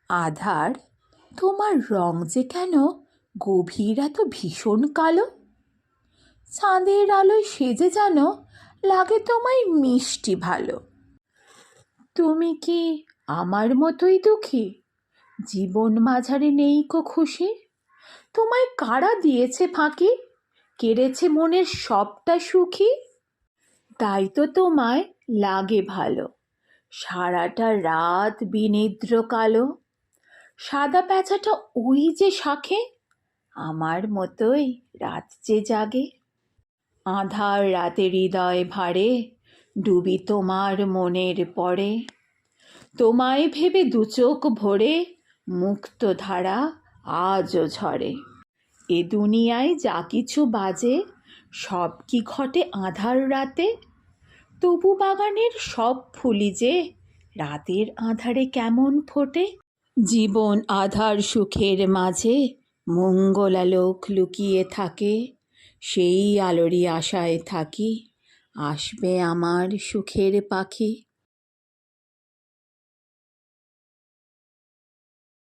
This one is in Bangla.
আধার, তোমার রং যে কেন গভীর এত ভীষণ কালো? চাঁদের আলোয় সেজে যেন লাগে তোমায় মিষ্টি ভালো। তুমি কি আমার মতোই দুঃখী? জীবন মাঝারে নেই কো খুশি? তোমায় কারা দিয়েছে ফাঁকি, কেড়েছে মনের সবটা সুখী? তাই তো তোমায় লাগে ভালো, সারাটা রাত বিনিদ্র কালো। সাদা প্যাঁচাটা ওই যে শাখে, আমার মতোই রাত যে জাগে। আঁধার রাতে হৃদয় ভারে, ডুবি তোমার মনের পরে। তোমায় ভেবে দুচোখ ভরে, মুক্ত ধারা আজও ঝরে। এ দুনিয়ায় যা কিছু বাজে, সব কি ঘটে আঁধার রাতে? তবু বাগানের সব ফুলি যে রাতের আঁধারে কেমন ফোটে। জীবন আধার সুখের মাঝে মঙ্গলালোক লুকিয়ে থাকে, সেই আলোরই আশায় থাকি, আসবে আমার সুখের পাখি।